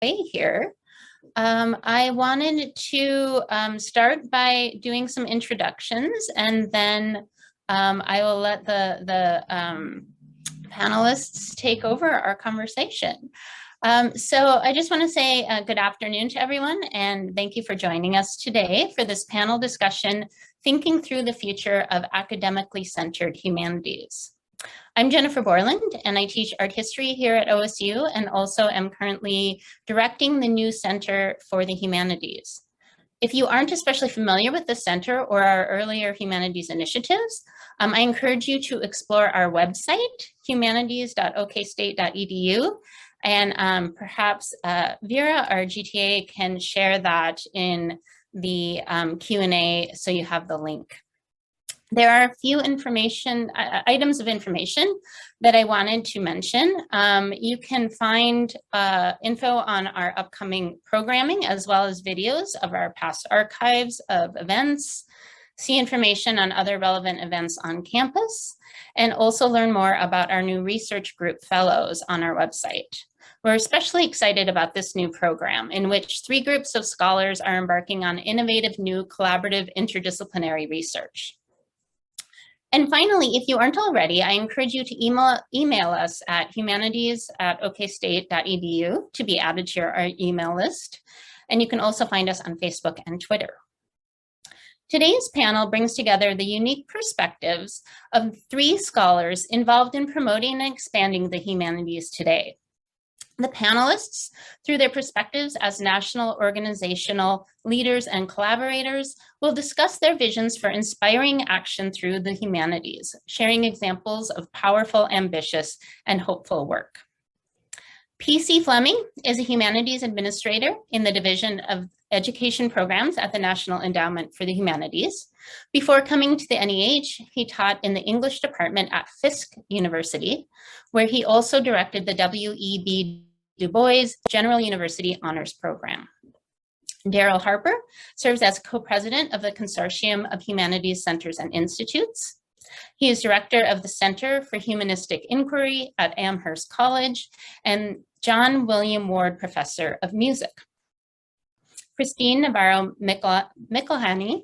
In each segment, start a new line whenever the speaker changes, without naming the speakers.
here. I wanted to start by doing some introductions, and then I will let the panelists take over our conversation. So I just want to say good afternoon to everyone, and thank you for joining us today for this panel discussion, Thinking Through the Future of Academically Centered Humanities. I'm Jennifer Borland, and I teach art history here at OSU, and also am currently directing the new Center for the Humanities. If you aren't especially familiar with the center or our earlier humanities initiatives, I encourage you to explore our website, humanities.okstate.edu, and perhaps Vera, our GTA, can share that in the Q&A so you have the link. There are a few items of information that I wanted to mention. You can find info on our upcoming programming, as well as videos of our past archives of events, see information on other relevant events on campus, and also learn more about our new research group fellows on our website. We're especially excited about this new program, in which 3 groups of scholars are embarking on innovative new collaborative interdisciplinary research. And finally, if you aren't already, I encourage you to email us at humanities@okstate.edu to be added to our email list. And you can also find us on Facebook and Twitter. Today's panel brings together the unique perspectives of 3 scholars involved in promoting and expanding the humanities today. The panelists, through their perspectives as national organizational leaders and collaborators, will discuss their visions for inspiring action through the humanities, sharing examples of powerful, ambitious, and hopeful work. P.C. Fleming is a humanities administrator in the Division of Education Programs at the National Endowment for the Humanities. Before coming to the NEH, he taught in the English department at Fisk University, where he also directed the W.E.B. Du Bois General University Honors Program. Darryl Harper serves as co-president of the Consortium of Humanities Centers and Institutes. He is director of the Center for Humanistic Inquiry at Amherst College and John William Ward Professor of Music. Kristine Navarro-McElhaney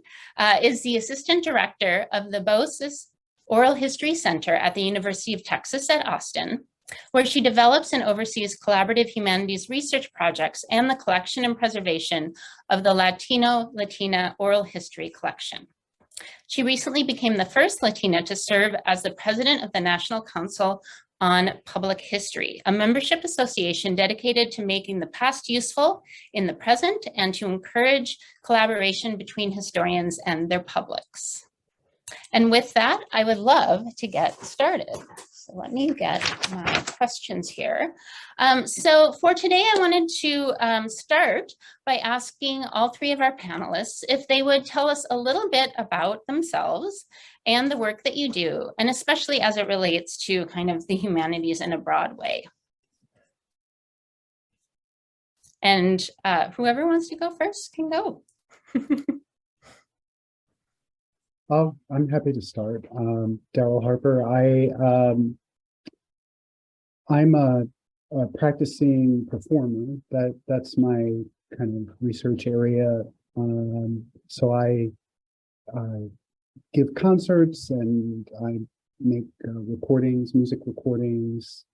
is the assistant director of the Voces Oral History Center at the University of Texas at Austin, where she develops and oversees collaborative humanities research projects and the collection and preservation of the Latina Oral History Collection. She recently became the first Latina to serve as the president of the National Council on Public History, a membership association dedicated to making the past useful in the present and to encourage collaboration between historians and their publics. And with that, I would love to get started. So let me get my questions here. So for today, I wanted to start by asking all 3 of our panelists if they would tell us a little bit about themselves and the work that you do, and especially as it relates to kind of the humanities in a broad way. And whoever wants to go first can go.
Oh, I'm happy to start. Darryl Harper. I'm a practicing performer. That's my kind of research area. So I give concerts and I make recordings, music recordings.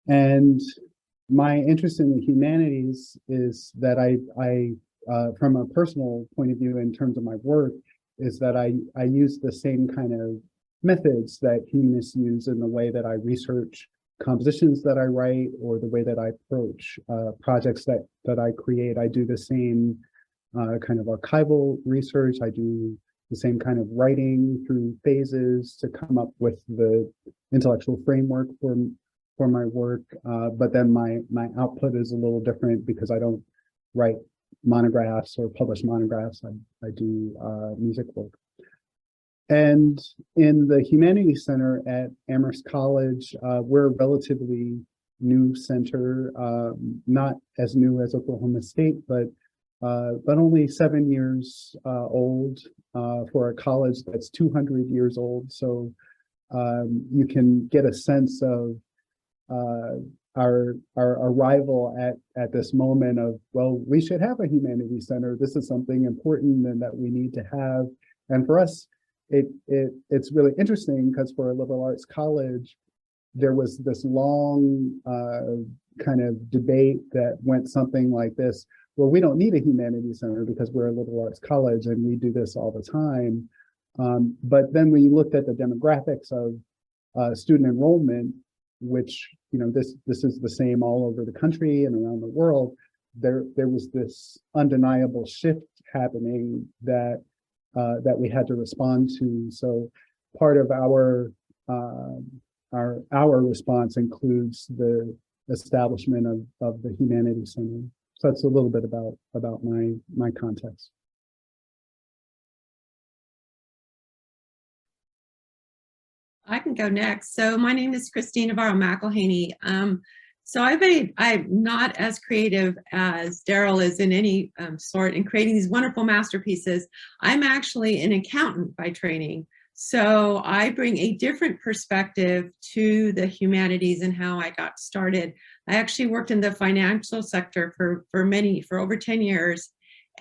And my interest in the humanities is that I from a personal point of view in terms of my work, is that I use the same kind of methods that humanists use in the way that I research compositions that I write or the way that I approach projects that I create. I do the same kind of archival research. I do the same kind of writing through phases to come up with the intellectual framework for my work. But then my output is a little different because I don't write monographs or publish monographs. I do music work. And in the Humanities Center at Amherst College, we're a relatively new center, not as new as Oklahoma State, but only 7 years old for a college that's 200 years old. So you can get a sense of our arrival at this moment of, well, we should have a humanities center. This is something important and that we need to have. And for us, it's really interesting because for a liberal arts college, there was this long kind of debate that went something like this. Well, we don't need a humanities center because we're a liberal arts college and we do this all the time. But then when you looked at the demographics of student enrollment, which, you know, this is the same all over the country and around the world, there was this undeniable shift happening that we had to respond to. So part of our response includes the establishment of the Humanities Center. So that's a little bit about my context.
I can go next. So my name is Kristine Navarro-McElhaney. So I'm not as creative as Darryl is in any sort in creating these wonderful masterpieces. I'm actually an accountant by training. So I bring a different perspective to the humanities and how I got started. I actually worked in the financial sector for over 10 years,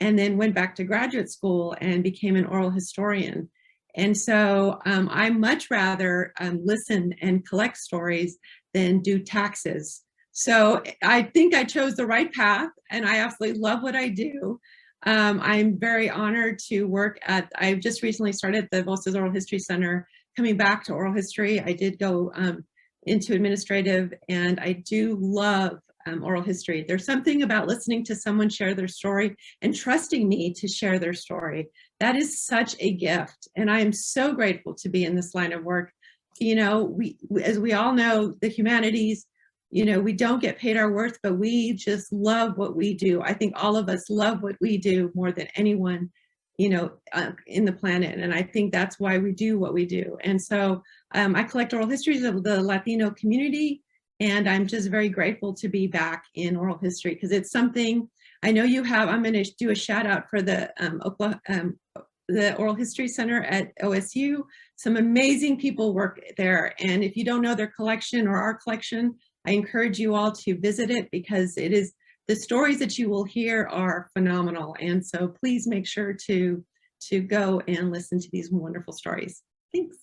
and then went back to graduate school and became an oral historian. And so I much rather listen and collect stories than do taxes. So I think I chose the right path, and I absolutely love what I do. I'm very honored to work I've just recently started the Voces Oral History Center, coming back to oral history. I did go into administrative, and I do love oral history. There's something about listening to someone share their story and trusting me to share their story. That is such a gift, and I am so grateful to be in this line of work. You know, as we all know, the humanities, you know, we don't get paid our worth, but we just love what we do. I think all of us love what we do more than anyone, you know, in the planet. And I think that's why we do what we do. And so I collect oral histories of the Latino community, and I'm just very grateful to be back in oral history, because it's something I know you have. I'm going to do a shout out for the Oral History Center at OSU. Some amazing people work there. And if you don't know their collection or our collection, I encourage you all to visit it, because it is, the stories that you will hear are phenomenal. And so please make sure to go and listen to these wonderful stories. Thanks.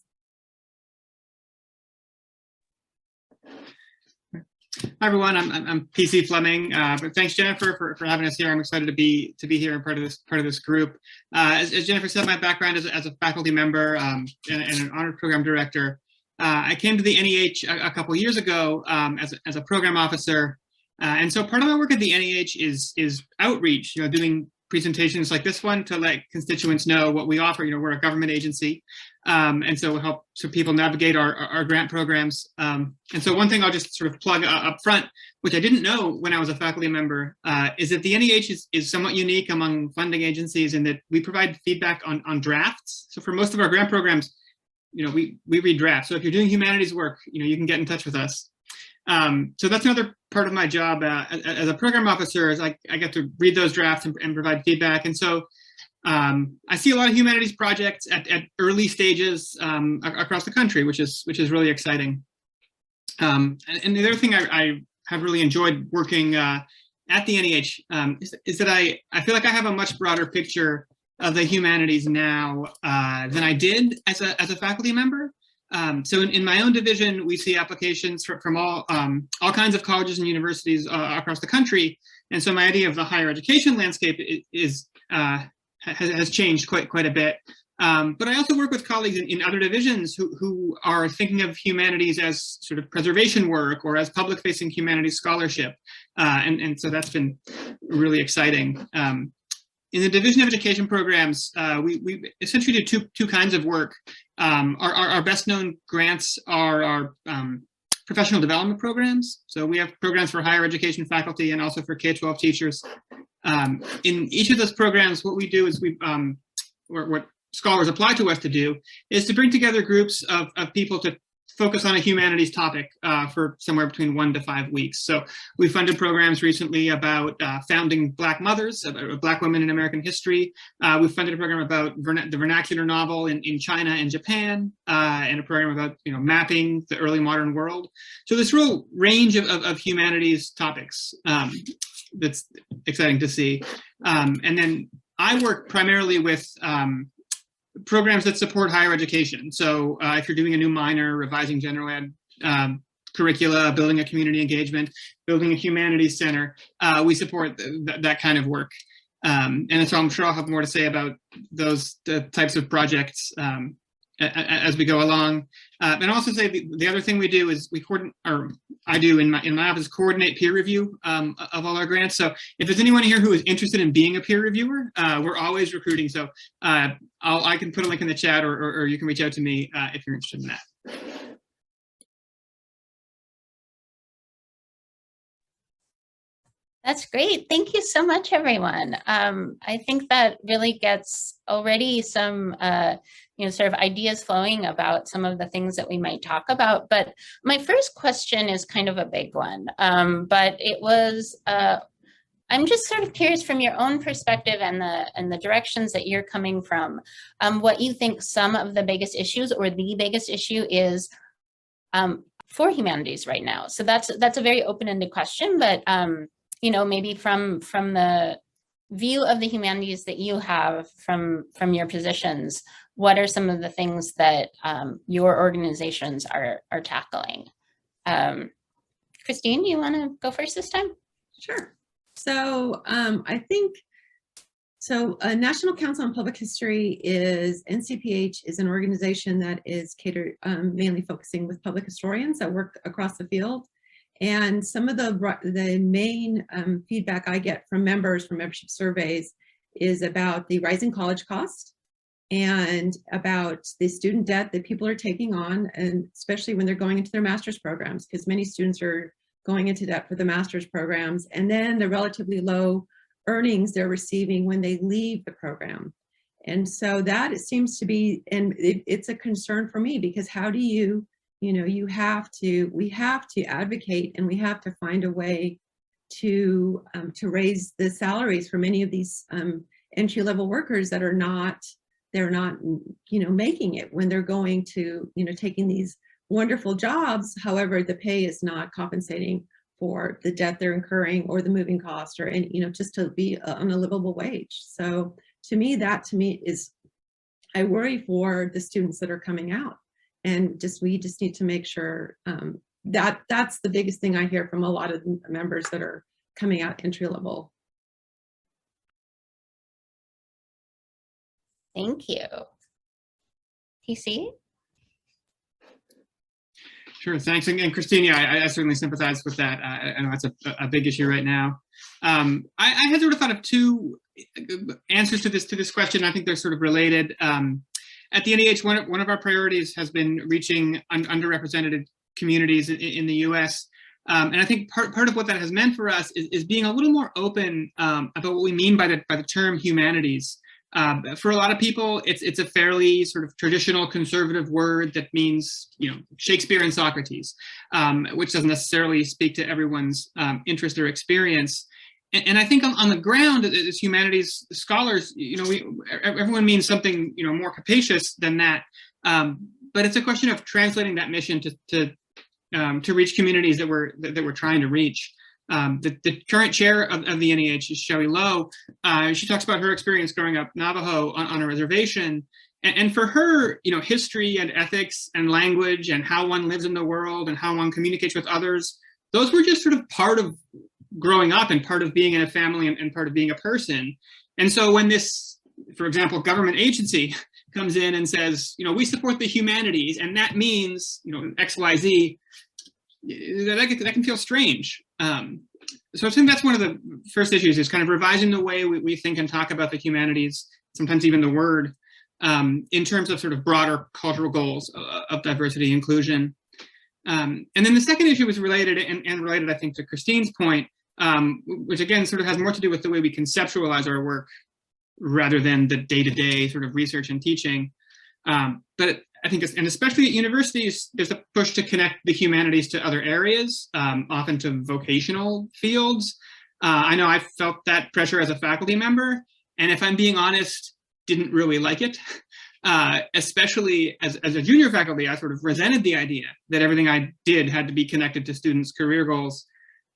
Hi everyone, I'm PC Fleming. But thanks Jennifer for having us here. I'm excited to be here and part of this group. As Jennifer said, my background is as a faculty member and an honored program director. I came to the NEH a couple years ago as a program officer, and so part of my work at the NEH is outreach. You know, doing presentations like this one to let constituents know what we offer. You know, we're a government agency, and so we help people navigate our grant programs. And so one thing I'll just sort of plug up front, which I didn't know when I was a faculty member, is that the NEH is somewhat unique among funding agencies in that we provide feedback on drafts. So for most of our grant programs, you know, we read drafts. So if you're doing humanities work, you know, you can get in touch with us. So that's another part of my job as a program officer, is I get to read those drafts and provide feedback. And so I see a lot of humanities projects at early stages across the country, which is really exciting. And the other thing I have really enjoyed working at the NEH is that I feel like I have a much broader picture of the humanities now than I did as a faculty member. So in my own division, we see applications from all kinds of colleges and universities across the country. And so my idea of the higher education landscape has changed quite a bit. But I also work with colleagues in other divisions who are thinking of humanities as sort of preservation work or as public-facing humanities scholarship. And so that's been really exciting. In the Division of Education Programs, we essentially do two kinds of work. Our best known grants are our professional development programs. So we have programs for higher education faculty and also for K-12 teachers. In each of those programs, what we do is what scholars apply to us to do is to bring together groups of people to focus on a humanities topic for somewhere between 1 to 5 weeks. So we funded programs recently about founding Black mothers, about Black women in American history. We funded a program about the vernacular novel in China and Japan, and a program about mapping the early modern world. So this real range of humanities topics that's exciting to see. And then I work primarily with programs that support higher education. So if you're doing a new minor, revising general ed curricula, building a community engagement, building a humanities center, we support that kind of work. And so I'm sure I'll have more to say about the types of projects as we go along. And also say the other thing we do is we coordinate, or I do in my office, coordinate peer review of all our grants. So if there's anyone here who is interested in being a peer reviewer, we're always recruiting. So I can put a link in the chat, or you can reach out to me if you're interested in that.
That's great. Thank you so much, everyone. I think that really gets already some, sort of ideas flowing about some of the things that we might talk about. But my first question is kind of a big one, but it was, I'm just sort of curious from your own perspective and the directions that you're coming from, what you think some of the biggest issues or the biggest issue is for humanities right now. So that's a very open-ended question, but maybe from the view of the humanities that you have from your positions, what are some of the things that your organizations are tackling? Kristine, you want to go first this time?
Sure. So I think, National Council on Public History NCPH is an organization that is catered, mainly focusing with public historians that work across the field. And some of the main feedback I get from members from membership surveys is about the rising college cost and about the student debt that people are taking on, and especially when they're going into their master's programs, because many students are going into debt for the master's programs, and then the relatively low earnings they're receiving when they leave the program. And so that it seems to be, and it's a concern for me, because how do you, we have to advocate, and we have to find a way to raise the salaries for many of these entry-level workers that are not, making it when they're going to, taking these wonderful jobs. However, the pay is not compensating for the debt they're incurring or the moving cost, or just to be on a livable wage. So to me is, I worry for the students that are coming out, and we just need to make sure that's the biggest thing I hear from a lot of members that are coming out entry level.
Thank you. PC?
Sure, thanks. And Kristine, yeah, I certainly sympathize with that. I know that's a big issue right now. I had sort of thought of two answers to this question. I think they're sort of related. At the NEH, one of our priorities has been reaching underrepresented communities in the US. And I think part of what that has meant for us is being a little more open about what we mean by the term humanities. For a lot of people, it's a fairly sort of traditional conservative word that means, Shakespeare and Socrates, which doesn't necessarily speak to everyone's interest or experience. And I think on the ground, as humanities scholars, everyone means something, more capacious than that. But it's a question of translating that mission to reach communities that we're trying to reach. The current chair of the NEH is Shelly Lowe. She talks about her experience growing up Navajo on a reservation. And for her, history and ethics and language and how one lives in the world and how one communicates with others, those were just sort of part of growing up and part of being in a family and part of being a person. And so when this, for example, government agency comes in and says, we support the humanities, and that means, X, Y, Z, that can feel strange. So I think that's one of the first issues, is kind of revising the way we think and talk about the humanities, sometimes even the word, in terms of sort of broader cultural goals of diversity inclusion. And then the second issue was related, and related, I think, to Kristine's point, which again sort of has more to do with the way we conceptualize our work rather than the day-to-day sort of research and teaching. But I think, and especially at universities, there's a push to connect the humanities to other areas, often to vocational fields. I know I felt that pressure as a faculty member, and if I'm being honest, didn't really like it. Especially as a junior faculty, I sort of resented the idea that everything I did had to be connected to students' career goals.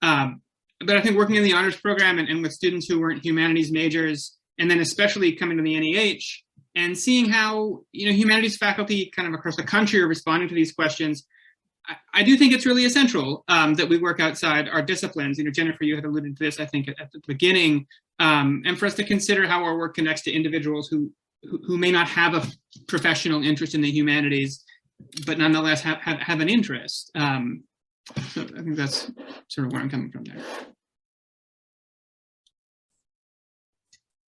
But I think working in the honors program and with students who weren't humanities majors, and then especially coming to the NEH and seeing how humanities faculty kind of across the country are responding to these questions, I do think it's really essential that we work outside our disciplines. Jennifer, you had alluded to this, I think, at the beginning, and for us to consider how our work connects to individuals who may not have a professional interest in the humanities, but nonetheless have an interest. So I think that's sort of where I'm coming from there.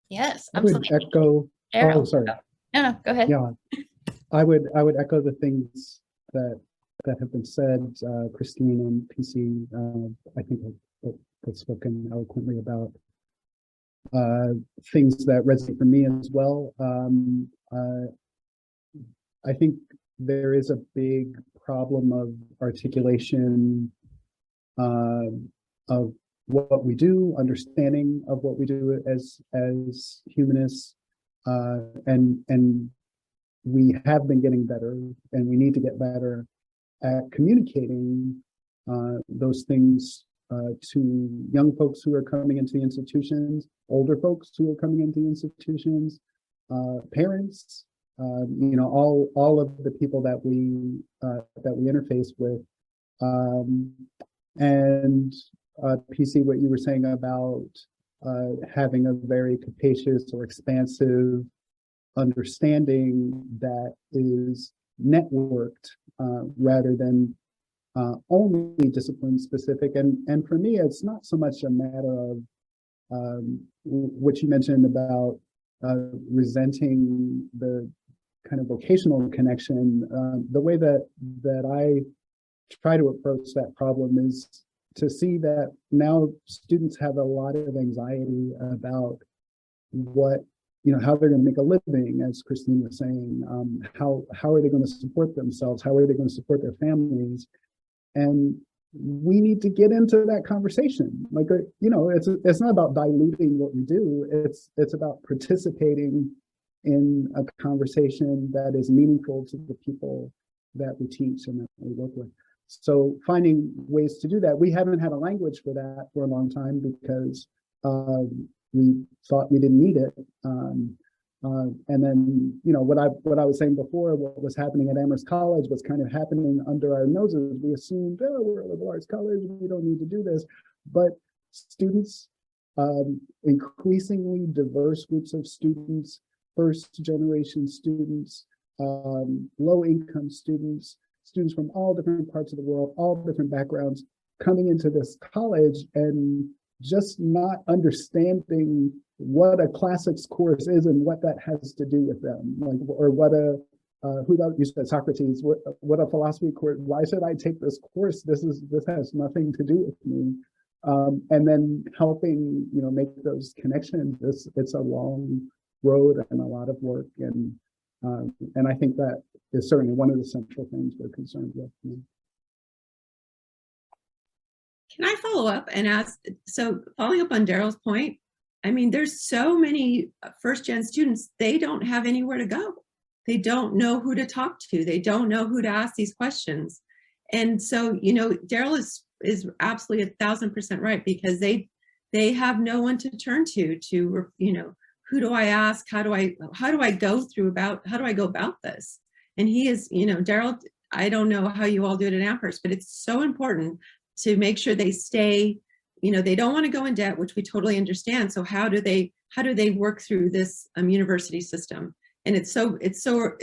Yes,
I would
absolutely.
echo.
Darryl.
Oh, sorry.
No, go ahead.
Yeah, I would echo the things that have been said. Kristine and PC, I think, have spoken eloquently about things that resonate for me as well. I think there is a big problem of articulation of what we do, understanding of what we do as humanists, and we have been getting better, and we need to get better at communicating those things to young folks who are coming into the institutions, older folks who are coming into the institutions, parents, all of the people that we interface with, and PC, what you were saying about having a very capacious or expansive understanding that is networked rather than only discipline specific. And for me, it's not so much a matter of what you mentioned about resenting the kind of vocational connection. The way that I try to approach that problem is to see that now students have a lot of anxiety about how they're going to make a living, as Kristine was saying. How are they going to support themselves? How are they going to support their families? And we need to get into that conversation. Like, it's not about diluting what we do. It's about participating in a conversation that is meaningful to the people that we teach and that we work with. So finding ways to do that. We haven't had a language for that for a long time because we thought we didn't need it. And then, what I was saying before, what was happening at Amherst College was kind of happening under our noses. We assumed, we're a liberal arts college, we don't need to do this. But students, increasingly diverse groups of students, first generation students, low income students from all different parts of the world, all different backgrounds, coming into this college and just not understanding what a classics course is and what that has to do with them, or what you said Socrates, what a philosophy course. Why should I take this course? This has nothing to do with me. And then helping make those connections. It's a long road and a lot of work, and I think that is certainly one of the central things we're concerned with.
Can I follow up and ask, so following up on Darryl's point, I mean, there's so many first-gen students, they don't have anywhere to go. They don't know who to talk to. They don't know who to ask these questions. And so, Darryl is absolutely 1,000% right, because they have no one to turn to, who do I ask? How do I go about this? And he is, Darryl, I don't know how you all do it at Amherst, but it's so important to make sure they stay, they don't want to go in debt, which we totally understand. So how do they work through this university system? And it's so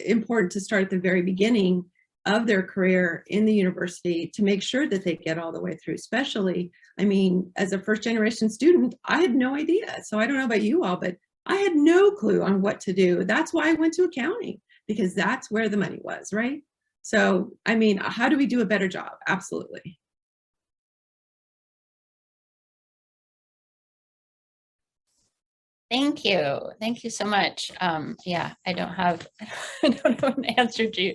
important to start at the very beginning of their career in the university to make sure that they get all the way through. Especially, I mean, as a first generation student, I had no idea. So I don't know about you all, but I had no clue on what to do. That's why I went to accounting, because that's where the money was, right? So, I mean, how do we do a better job? Absolutely.
Thank you. Thank you so much. Yeah, I don't have an answer to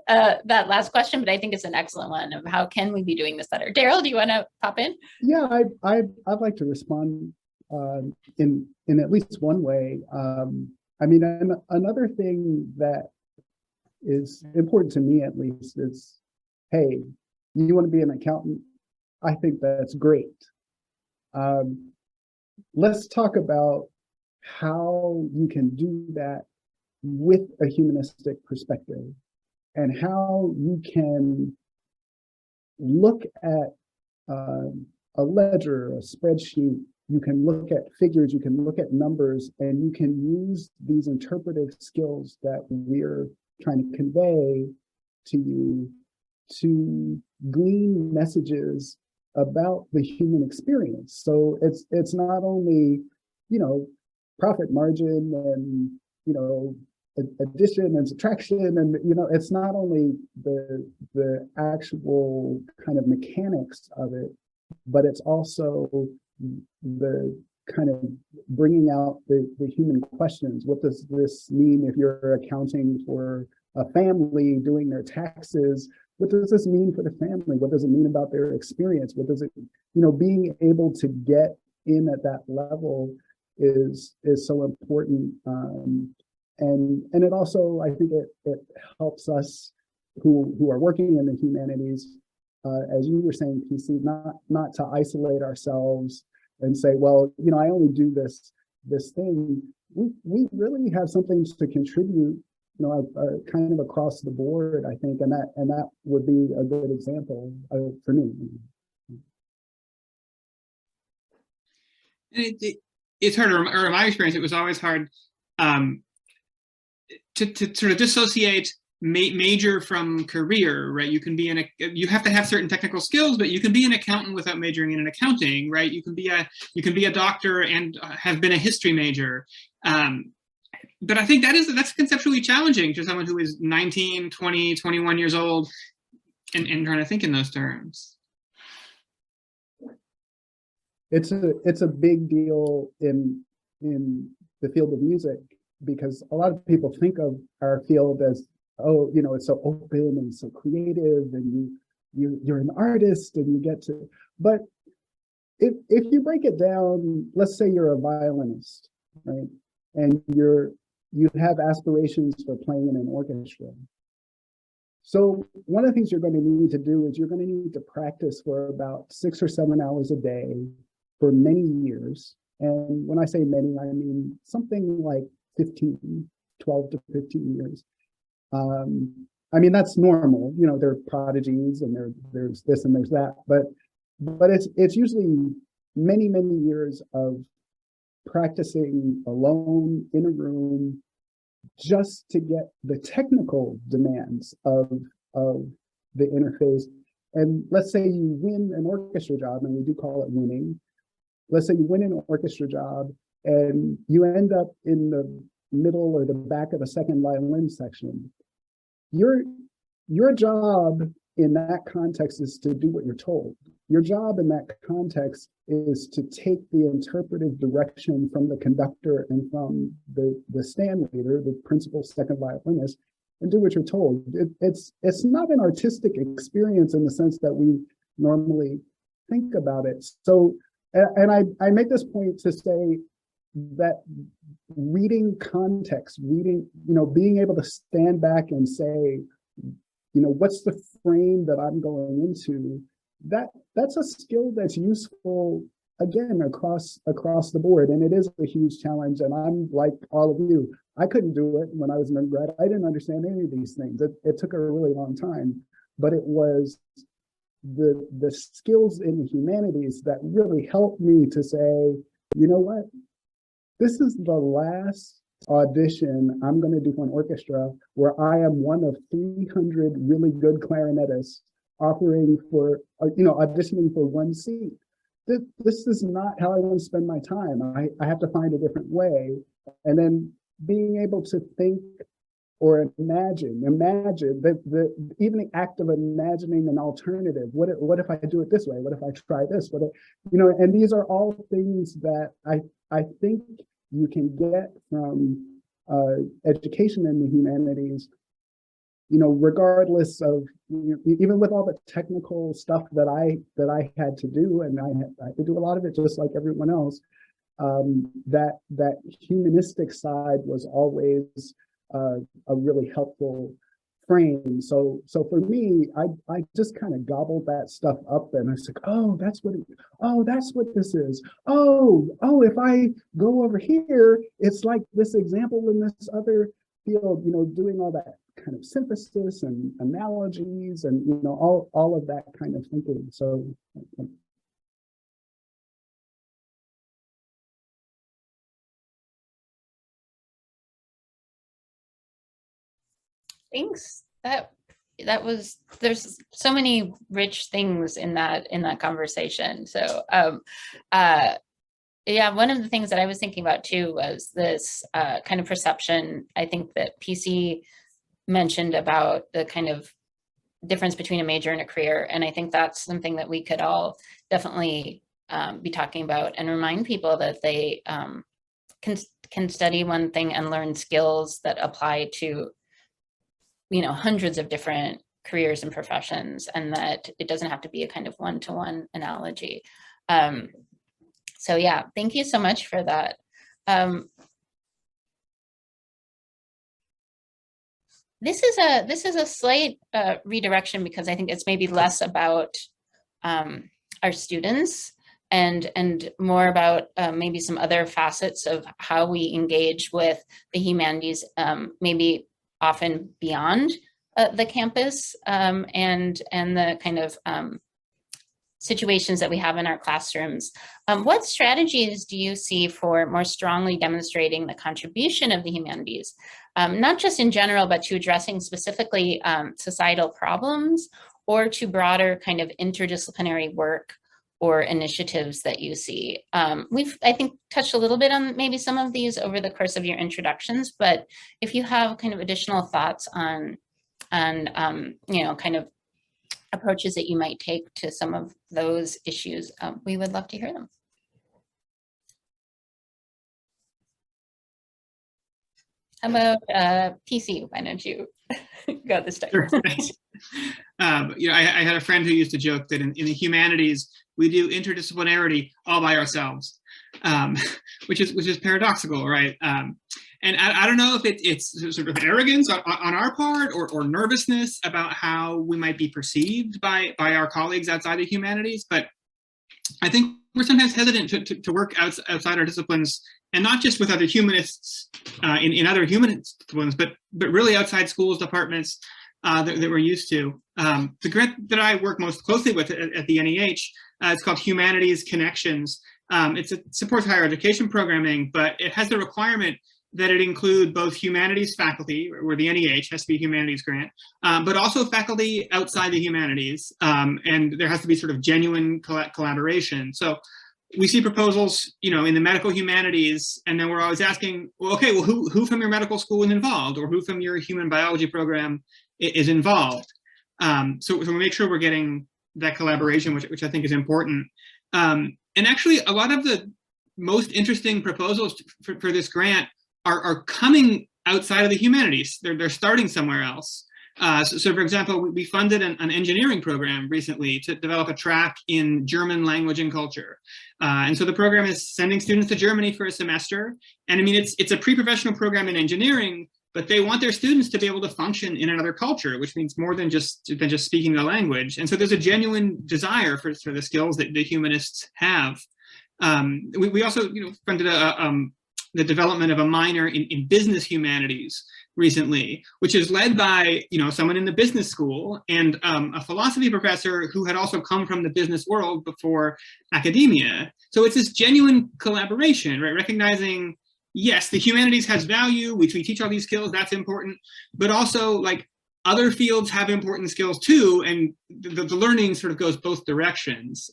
that last question, but I think it's an excellent one of how can we be doing this better. Darryl, do you want to pop in?
Yeah, I'd like to respond in at least one way. I mean, another thing that is important to me, at least, is, hey, you want to be an accountant? I think that's great. Let's talk about how you can do that with a humanistic perspective, and how you can look at a ledger, a spreadsheet, you can look at figures, you can look at numbers, and you can use these interpretive skills that we're trying to convey to you to glean messages about the human experience. So it's not only, you know, profit margin and, you know, addition and subtraction, and, you know, it's not only the actual kind of mechanics of it, but it's also the kind of bringing out the human questions. What does this mean if you're accounting for a family doing their taxes? What does this mean for the family? What does it mean about their experience? What does it, you know, being able to get in at that level is so important. And it also, I think it helps us who are working in the humanities, as you were saying, PC, not to isolate ourselves and say, well, you know, I only do this thing. We really have something to contribute, you know, kind of across the board, I think, and that would be a good example for me.
It's hard, or in my experience, it was always hard to sort of dissociate major from career, right? You can be you have to have certain technical skills, but you can be an accountant without majoring in accounting, right? You can be a doctor and have been a history major. But I think that's conceptually challenging to someone who is 19, 20, 21 years old and trying to think in those terms.
It's a big deal in the field of music, because a lot of people think of our field as, oh, you know, it's so open and so creative, and you're an artist and you get to, but if you break it down, let's say you're a violinist, right? And you have aspirations for playing in an orchestra. So one of the things you're going to need to do is you're going to need to practice for about 6 or 7 hours a day for many years. And when I say many, I mean something like 12 to 15 years. I mean, that's normal. You know, there are prodigies and there's this and there's that, but it's usually many years of practicing alone in a room just to get the technical demands of the interface. And let's say you win an orchestra job, and we do call it winning. Let's say you win an orchestra job and you end up in the middle or the back of a second violin section. Your job in that context is to do what you're told. Your job in that context is to take the interpretive direction from the conductor and from the stand leader, the principal second violinist, and do what you're told. It's not an artistic experience in the sense that we normally think about it. So, and I make this point to say that reading context, you know, being able to stand back and say, you know, what's the frame that I'm going into, that's a skill that's useful, again, across the board. And it is a huge challenge. And I'm like all of you, I couldn't do it when I was an undergrad. I didn't understand any of these things. It took a really long time, but it was the skills in the humanities that really helped me to say, you know what, this is the last audition I'm going to do for an orchestra where I am one of 300 really good clarinetists offering for, you know, auditioning for one seat. This is not how I want to spend my time. I have to find a different way. And then being able to think or imagine that even the act of imagining an alternative. What if I do it this way? What if I try this? You know, and these are all things that I think you can get from education in the humanities, regardless of, even with all the technical stuff that I had to do, and I had to do a lot of it just like everyone else, that humanistic side was always a really helpful frame. So for me, I just kind of gobbled that stuff up, and I was like, oh, that's what this is. Oh, if I go over here, it's like this example in this other field, doing all that kind of synthesis and analogies and all of that kind of thinking. So
Thanks. There's so many rich things in that conversation. So yeah, one of the things that I was thinking about too was this kind of perception, I think, that PC mentioned about the kind of difference between a major and a career. And I think that's something that we could all definitely be talking about, and remind people that they can study one thing and learn skills that apply to hundreds of different careers and professions, and that it doesn't have to be a kind of one-to-one analogy. So yeah, thank you so much for that. This is a slight redirection, because I think it's maybe less about our students and more about maybe some other facets of how we engage with the humanities, maybe often beyond the campus, and the kind of situations that we have in our classrooms. What strategies do you see for more strongly demonstrating the contribution of the humanities, not just in general, but to addressing specifically societal problems, or to broader kind of interdisciplinary work or initiatives that you see? We've, I think, touched a little bit on maybe some of these over the course of your introductions, but if you have kind of additional thoughts on kind of approaches that you might take to some of those issues, we would love to hear them. How about PC? Why don't you go this time?
Sure, thanks. I had a friend who used to joke that in the humanities, we do interdisciplinarity all by ourselves, which is paradoxical, right? And I don't know if it's sort of arrogance on our part, or nervousness about how we might be perceived by our colleagues outside the humanities, but I think we're sometimes hesitant to work outside our disciplines, and not just with other humanists in other humanist disciplines, but really outside schools, departments that we're used to. The grant that I work most closely with at the NEH, it's called Humanities Connections. It supports higher education programming, but it has the requirement that it include both humanities faculty, where the NEH has to be a humanities grant, but also faculty outside the humanities, and there has to be sort of genuine collaboration. So we see proposals, in the medical humanities, and then we're always asking, well, okay, well, who from your medical school is involved, or who from your human biology program is involved? So we make sure we're getting that collaboration, which I think is important. And actually, a lot of the most interesting proposals for this grant are coming outside of the humanities. They're starting somewhere else. So for example, we funded an engineering program recently to develop a track in German language and culture. And so the program is sending students to Germany for a semester. And I mean, it's a pre-professional program in engineering, but they want their students to be able to function in another culture, which means more than just speaking the language. And so there's a genuine desire for the skills that the humanists have. We also funded the development of a minor in business humanities recently, which is led by someone in the business school and a philosophy professor who had also come from the business world before academia. So it's this genuine collaboration, right? Recognizing, yes, the humanities has value, we teach all these skills, that's important, but also like other fields have important skills too, and the learning sort of goes both directions.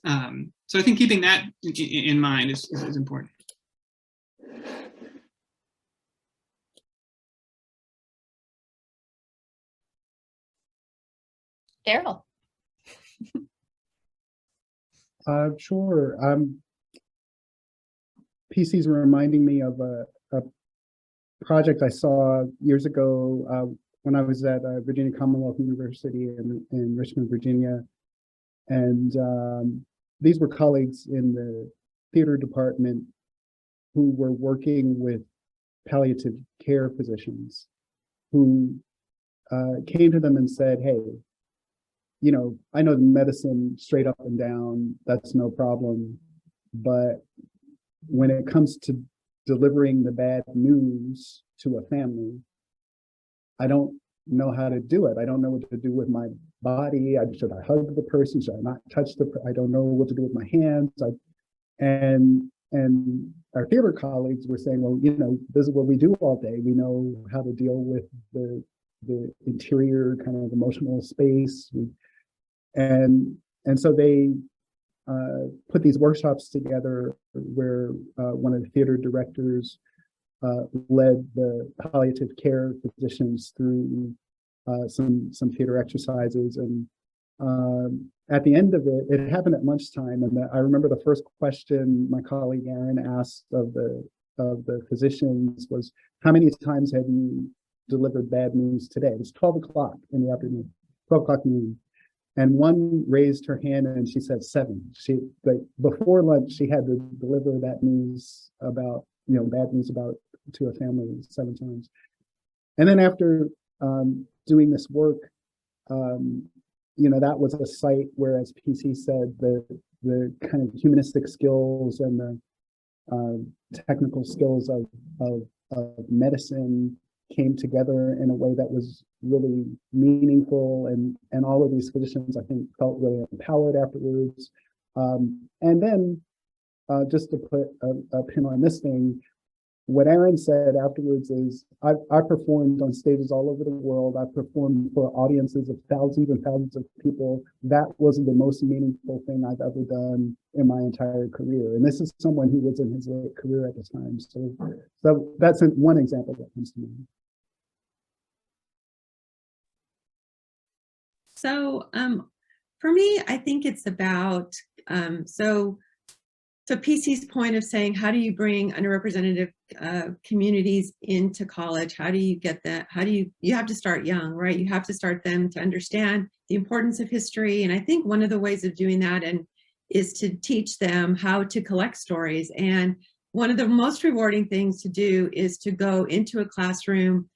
So I think keeping that in mind is important.
Darryl.
Sure. PC's reminding me of a project I saw years ago when I was at Virginia Commonwealth University in Richmond, Virginia. And these were colleagues in the theater department who were working with palliative care physicians who came to them and said, hey, you know, I know the medicine straight up and down, that's no problem. But when it comes to delivering the bad news to a family, I don't know how to do it. I don't know what to do with my body. Should I hug the person? Should I not touch I don't know what to do with my hands. And our theater colleagues were saying, well, you know, this is what we do all day. We know how to deal with the interior kind of emotional space. And so they put these workshops together where one of the theater directors led the palliative care physicians through some theater exercises. And at the end of it, it happened at lunchtime. And I remember the first question my colleague Aaron asked of the physicians was, how many times have you delivered bad news today? It was 12 o'clock in the afternoon, 12 o'clock noon. And one raised her hand and she said 7. She, like, before lunch, she had to deliver that news about, you know, bad news about to a family 7 times. And then after doing this work, you know, that was a site where, as PC said, the kind of humanistic skills and the technical skills of medicine came together in a way that was really meaningful, and all of these physicians, I think, felt really empowered afterwards. And then just to put a pin on this thing, what Aaron said afterwards is, I performed on stages all over the world. I performed for audiences of thousands and thousands of people. That was the most meaningful thing I've ever done in my entire career. And this is someone who was in his late career at the time. So that's one example that comes to mind.
So for me, I think it's about, so PC's point of saying, how do you bring underrepresented communities into college? How do you get that? You have to start young, right? You have to start them to understand the importance of history. And I think one of the ways of doing that is to teach them how to collect stories. And one of the most rewarding things to do is to go into a classroom,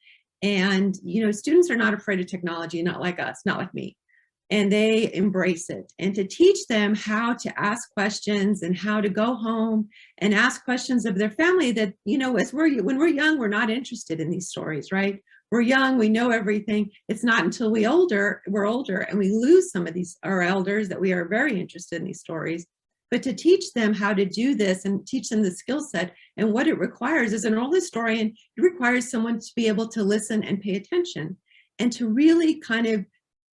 and, you know, students are not afraid of technology, not like us, not like me. And they embrace it. And to teach them how to ask questions and how to go home and ask questions of their family that, you know, when we're young, we're not interested in these stories, right? We're young, we know everything. It's not until we're older and we lose some of our elders that we are very interested in these stories. But to teach them how to do this and teach them the skill set and what it requires as an oral historian, it requires someone to be able to listen and pay attention and to really kind of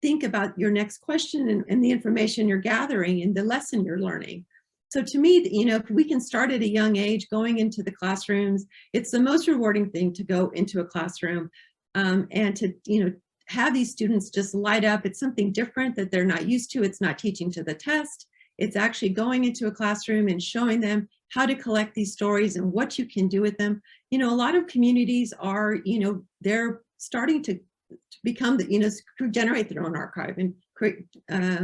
think about your next question and the information you're gathering and the lesson you're learning. So to me, you know, if we can start at a young age going into the classrooms, it's the most rewarding thing to go into a classroom and to, you know, have these students just light up. It's something different that they're not used to. It's not teaching to the test. It's actually going into a classroom and showing them how to collect these stories and what you can do with them. You know, a lot of communities are, you know, they're starting to become the, you know, generate their own archive and create,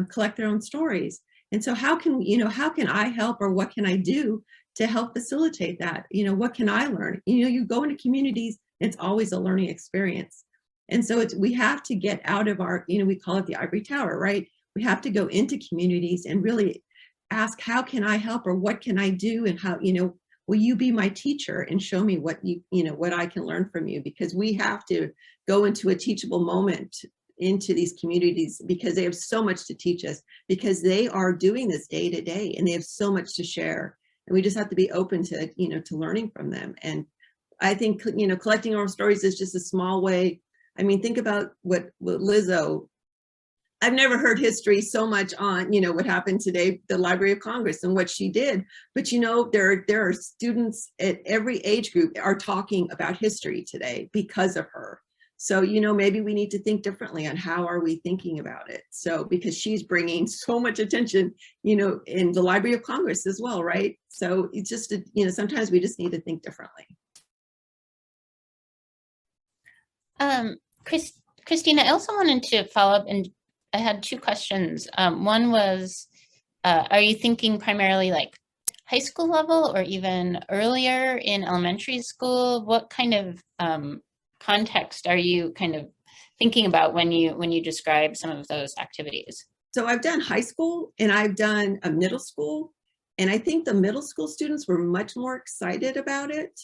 collect their own stories. And so how can I help, or what can I do to help facilitate that? You know, what can I learn? You know, you go into communities, it's always a learning experience. And so we have to get out of our, you know, we call it the ivory tower, right? We have to go into communities and really ask, how can I help, or what can I do? And how, you know, will you be my teacher and show me what what I can learn from you? Because we have to go into a teachable moment into these communities, because they have so much to teach us, because they are doing this day to day and they have so much to share. And we just have to be open to, you know, to learning from them. And I think, you know, collecting oral stories is just a small way. I mean, think about what Lizzo, I've never heard history so much on, you know, what happened today, the Library of Congress and what she did. But, you know, there are students at every age group are talking about history today because of her. So, you know, maybe we need to think differently on how are we thinking about it. So, because she's bringing so much attention, you know, in the Library of Congress as well, right? So it's just, you know, sometimes we just need to think differently.
Kristine, I also wanted to follow up, and I had two questions. One was, are you thinking primarily like high school level or even earlier in elementary school? What kind of context are you kind of thinking about when you describe some of those activities?
So I've done high school and I've done a middle school. And I think the middle school students were much more excited about it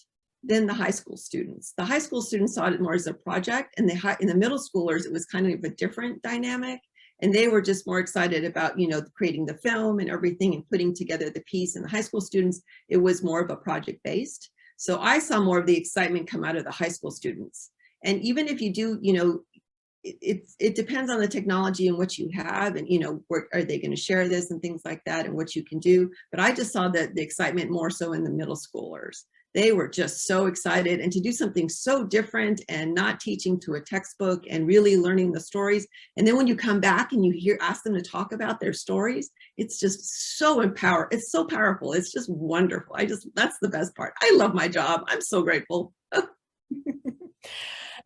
than the high school students. The high school students saw it more as a project, and in the middle schoolers, it was kind of a different dynamic. And they were just more excited about, you know, creating the film and everything and putting together the piece. And the high school students, it was more of a project based. So I saw more of the excitement come out of the high school students. And even if you do, you know, it depends on the technology and what you have, and, you know, where are they going to share this and things like that, and what you can do. But I just saw that the excitement more so in the middle schoolers. They were just so excited, and to do something so different and not teaching to a textbook and really learning the stories. And then when you come back and you ask them to talk about their stories, it's just so empowering. It's so powerful. It's just wonderful. That's the best part. I love my job. I'm so grateful.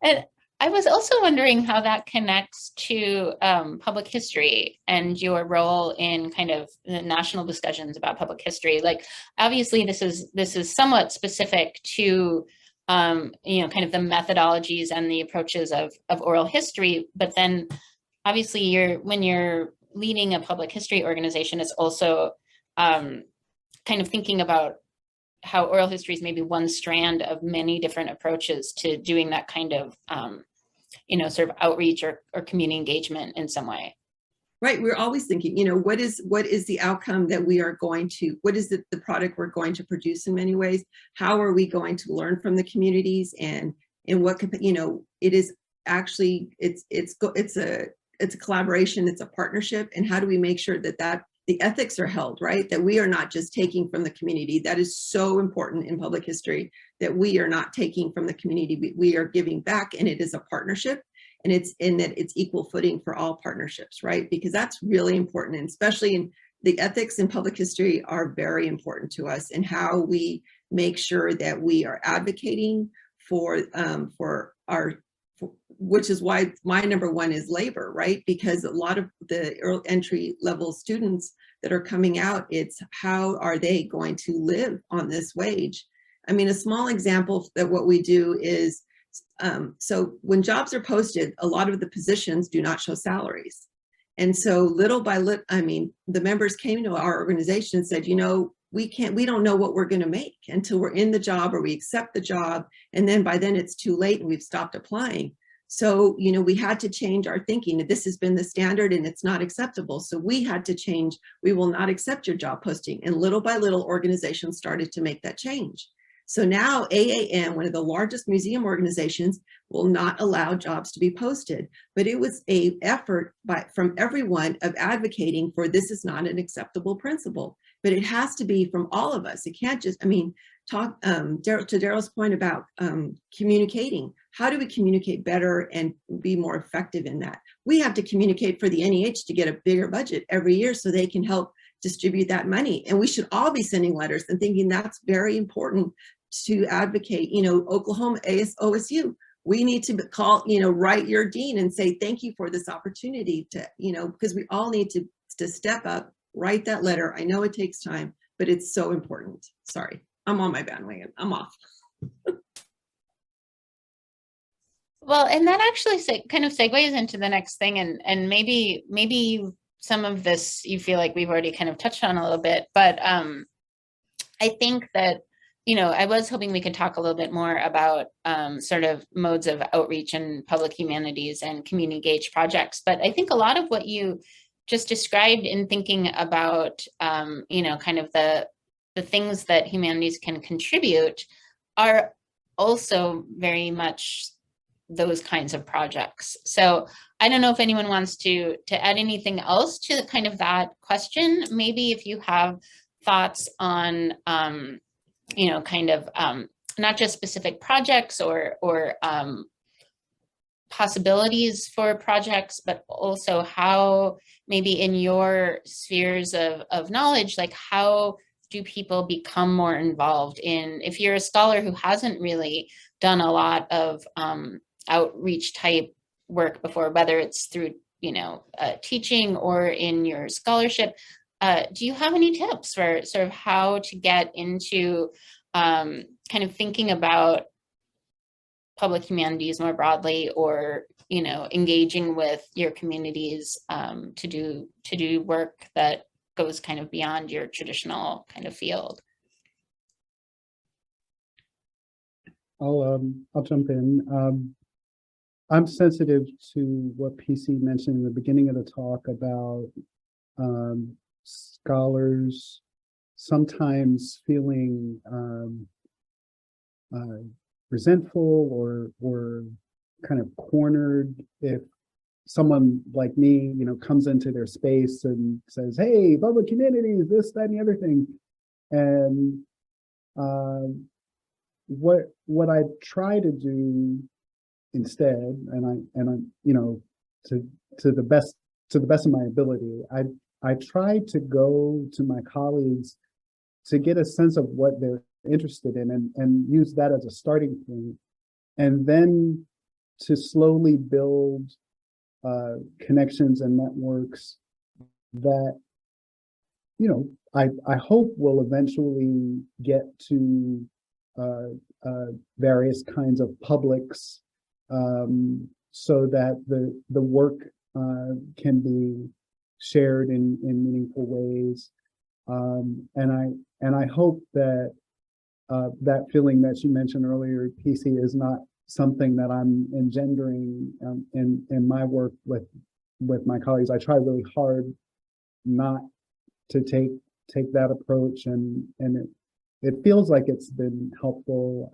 And I was also wondering how that connects to public history and your role in kind of the national discussions about public history. Like, obviously, this is somewhat specific to you know, kind of the methodologies and the approaches of oral history. But then, obviously, when you're leading a public history organization, it's also kind of thinking about how oral history is maybe one strand of many different approaches to doing that kind of you know, sort of outreach or community engagement in some way.
Right. We're always thinking, you know, what is the outcome that we are going to, what is the product we're going to produce in many ways? How are we going to learn from the communities, and what, you know, it is actually, it's a collaboration, it's a partnership. And how do we make sure that the ethics are held, right? That we are not just taking from the community. That is so important in public history, that we are not taking from the community. We are giving back, and it is a partnership, and it's in that it's equal footing for all partnerships, right? Because that's really important, and especially in the ethics in public history are very important to us, and how we make sure that we are advocating for which is why my number one is labor, right? Because a lot of the early entry level students that are coming out, it's how are they going to live on this wage? I mean, a small example that what we do is, so when jobs are posted, a lot of the positions do not show salaries. And so little by little, I mean, the members came to our organization and said, you know, we don't know what we're going to make until we're in the job or we accept the job. And then by then it's too late and we've stopped applying. So, you know, we had to change our thinking. This has been the standard and it's not acceptable. So we had to change. We will not accept your job posting. And little by little, organizations started to make that change. So now AAM, one of the largest museum organizations, will not allow jobs to be posted. But it was an effort from everyone of advocating for this is not an acceptable principle. But it has to be from all of us. It can't just, I mean, talk to Darryl's point about communicating. How do we communicate better and be more effective in that? We have to communicate for the NEH to get a bigger budget every year so they can help distribute that money. And we should all be sending letters and thinking that's very important to advocate. You know, Oklahoma, OSU, we need to call, you know, write your dean and say, thank you for this opportunity to, you know, because we all need to step up, write that letter. I know it takes time, but it's so important. Sorry, I'm on my bandwagon. I'm off.
Well, and that actually kind of segues into the next thing, and maybe some of this you feel like we've already kind of touched on a little bit, but I think that, you know, I was hoping we could talk a little bit more about sort of modes of outreach in public humanities and community engaged projects. But I think a lot of what you just described in thinking about, you know, kind of the things that humanities can contribute are also very much those kinds of projects. So I don't know if anyone wants to add anything else to kind of that question. Maybe if you have thoughts on, you know, kind of not just specific projects or possibilities for projects, but also how maybe in your spheres of knowledge, like how do people become more involved in, if you're a scholar who hasn't really done a lot of outreach type work before, whether it's through, you know, teaching or in your scholarship, do you have any tips for sort of how to get into kind of thinking about public humanities more broadly, or, you know, engaging with your communities to do work that goes kind of beyond your traditional kind of field?
I'll jump in. I'm sensitive to what PC mentioned in the beginning of the talk about scholars sometimes feeling resentful or kind of cornered if someone like me, you know, comes into their space and says, "Hey, public humanities, this, that, and the other thing." And what I try to do instead, and I, you know, to the best of my ability, I try to go to my colleagues to get a sense of what they're interested in and use that as a starting point, and then to slowly build connections and networks that, you know, I hope will eventually get to various kinds of publics, so that the work can be shared in meaningful ways. And I hope that that feeling that you mentioned earlier, PC, is not something that I'm engendering in my work with my colleagues. I try really hard not to take that approach, and it feels like it's been helpful.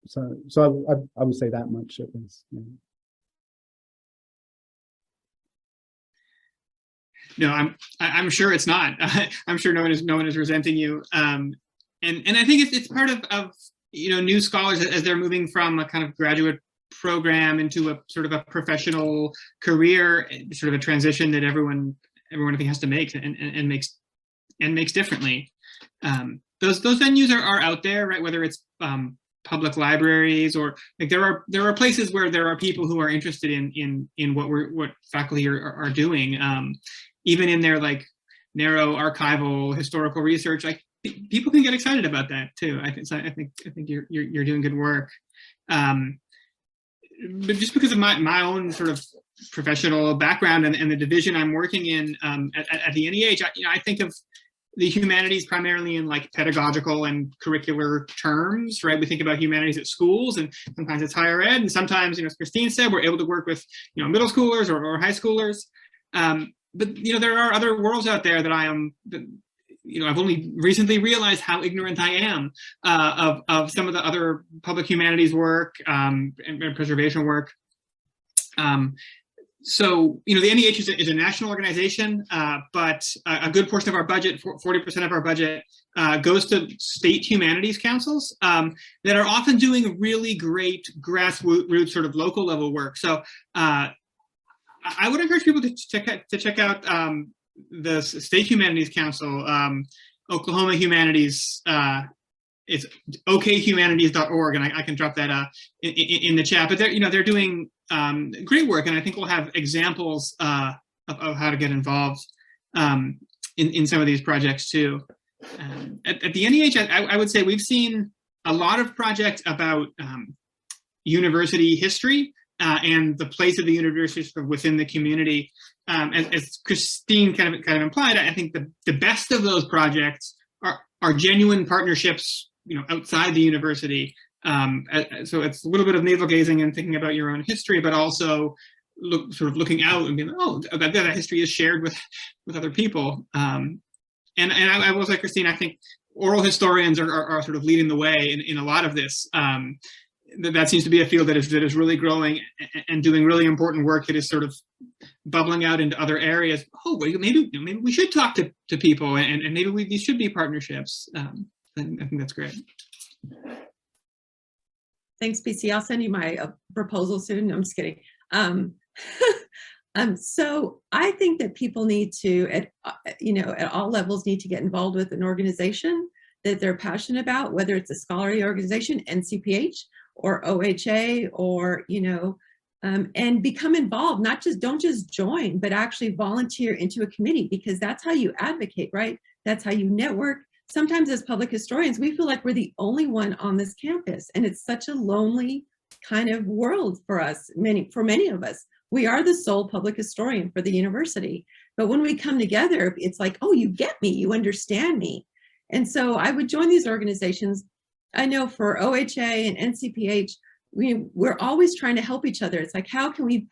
So I would say that much at least. You know.
No, I'm sure it's not. I'm sure no one is resenting you. And I think it's part of you know, new scholars as they're moving from a kind of graduate program into a sort of a professional career, sort of a transition that everyone I think has to make and makes differently. Those venues are out there, right? Whether it's public libraries, or like there are places where there are people who are interested in what faculty are doing, even in their like narrow archival historical research. Like people can get excited about that too. I think you're doing good work. But just because of my own sort of professional background and the division I'm working in at the NEH, I think of the humanities primarily in like pedagogical and curricular terms, right? We think about humanities at schools, and sometimes it's higher ed, and sometimes, you know, as Kristine said, we're able to work with, you know, middle schoolers or high schoolers. But you know, there are other worlds out there that you know, I've only recently realized how ignorant I am of some of the other public humanities work and preservation work. So, you know, the NEH is a national organization, but a good portion of our budget, 40% of our budget, goes to state humanities councils that are often doing really great grassroots sort of local level work. So I would encourage people to check out the State Humanities Council, Oklahoma Humanities. It's okhumanities.org, and I can drop that in the chat. But they're doing great work, and I think we'll have examples of how to get involved in some of these projects too. At the NEH, I would say we've seen a lot of projects about university history and the place of the university sort of within the community. As Kristine kind of implied, I think the best of those projects are genuine partnerships, you know, outside the university. So it's a little bit of navel gazing and thinking about your own history, but also looking out and being, oh, that history is shared with other people. And I was like Kristine, I think oral historians are sort of leading the way in a lot of this. That seems to be a field that is really growing and doing really important work that is sort of bubbling out into other areas. Oh, maybe we should talk to people, and maybe these should be partnerships. I think that's great.
Thanks, BC. I'll send you my proposal soon. I'm just kidding. So I think that people need to, at all levels, need to get involved with an organization that they're passionate about, whether it's a scholarly organization, NCPH, or OHA, or, and become involved. Don't just join, but actually volunteer into a committee, because that's how you advocate, right? That's how you network. Sometimes as public historians, we feel like we're the only one on this campus, and it's such a lonely kind of world for us, for many of us. We are the sole public historian for the university. But when we come together, it's like, oh, you get me, you understand me. And so I would join these organizations. I know for OHA and NCPH, we're always trying to help each other. It's like, how can we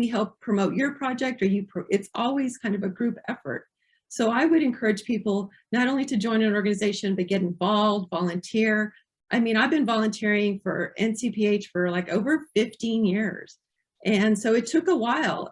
help promote your project, or it's always kind of a group effort. So I would encourage people not only to join an organization, but get involved, volunteer. I mean, I've been volunteering for NCPH for like over 15 years. And so it took a while,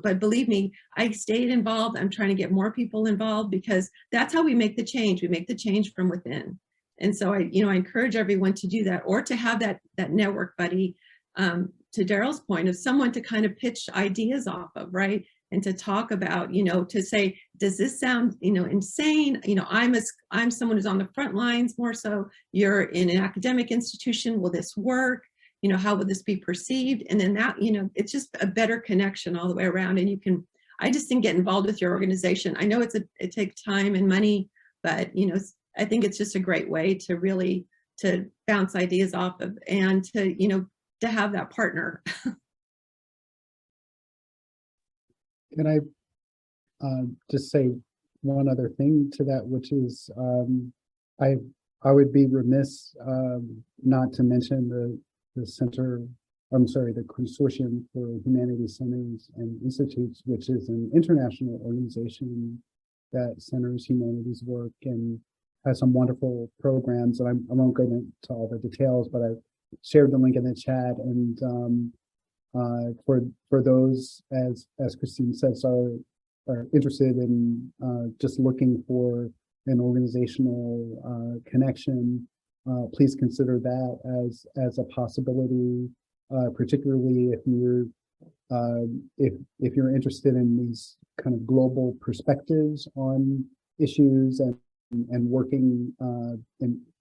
but believe me, I stayed involved. I'm trying to get more people involved, because that's how we make the change. We make the change from within. And so I encourage everyone to do that, or to have that network buddy, to Darryl's point, of someone to kind of pitch ideas off of, right? And to talk about, to say, does this sound, insane? I'm someone who's on the front lines more so. You're in an academic institution. Will this work? How would this be perceived? And then that, it's just a better connection all the way around. And I just think, get involved with your organization. I know it takes time and money, but, I think it's just a great way to really, to bounce ideas off of, and to have that partner.
Can I just say one other thing to that, which is I would be remiss not to mention the Consortium for Humanities Centers and Institutes, which is an international organization that centers humanities work and has some wonderful programs. And I won't go into all the details, but I shared the link in the chat. And for those, as Kristine says, are interested in just looking for an organizational connection, please consider that as a possibility, particularly if you're interested in these kind of global perspectives on issues and working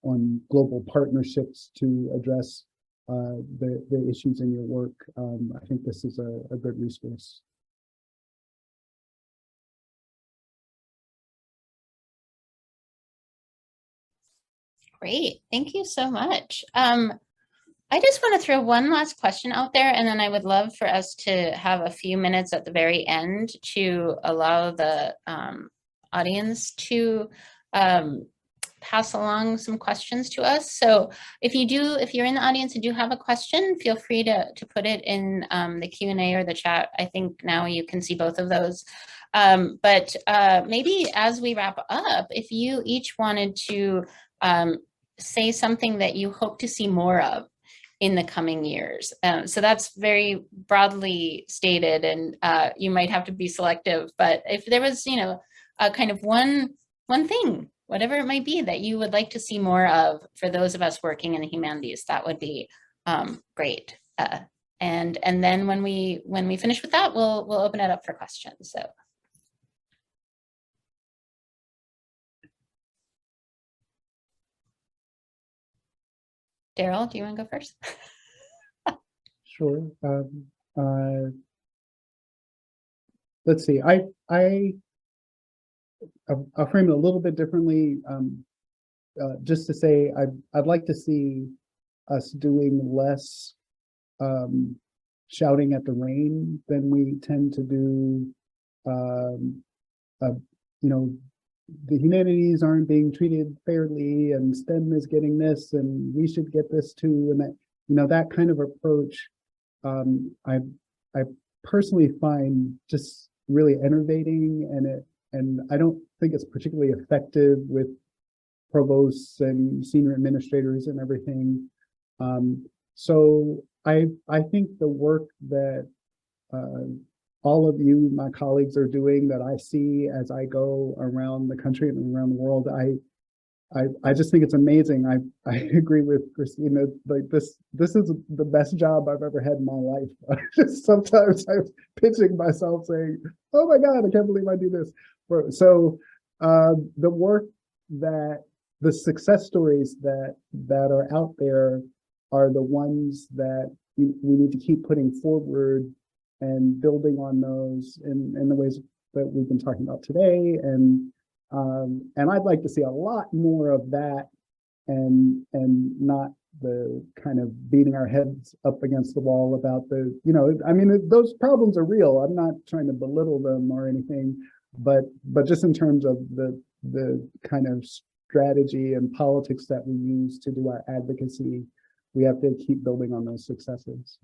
on global partnerships to address the issues in your work. I think this is a good resource.
Great, thank you so much. I just want to throw one last question out there, and then I would love for us to have a few minutes at the very end to allow the audience to pass along some questions to us. So if you're in the audience and do have a question, feel free to put it in the Q&A or the chat. I think now you can see both of those. But maybe as we wrap up, if you each wanted to say something that you hope to see more of in the coming years. So that's very broadly stated, and you might have to be selective, but if there was, a kind of one thing, whatever it might be, that you would like to see more of for those of us working in the humanities, that would be great. And then when we finish with that, we'll open it up for questions. So. Darryl, do you want to go first?
Sure. Let's see. I'll frame it a little bit differently. Just to say, I'd like to see us doing less shouting at the rain than we tend to do. The humanities aren't being treated fairly, and STEM is getting this, and we should get this too, and that that kind of approach, I personally find just really enervating, and I don't think it's particularly effective with provosts and senior administrators and everything. So I think the work that all of you, my colleagues, are doing, that I see as I go around the country and around the world, I just think it's amazing. I agree with Kristine. Like this is the best job I've ever had in my life. Just sometimes I'm pitching myself saying, "Oh my God, I can't believe I do this." So the work that the success stories that are out there are the ones that we need to keep putting forward and building on those in the ways that we've been talking about today. And I'd like to see a lot more of that, and not the kind of beating our heads up against the wall about the, I mean, those problems are real. I'm not trying to belittle them or anything, but just in terms of the kind of strategy and politics that we use to do our advocacy, we have to keep building on those successes.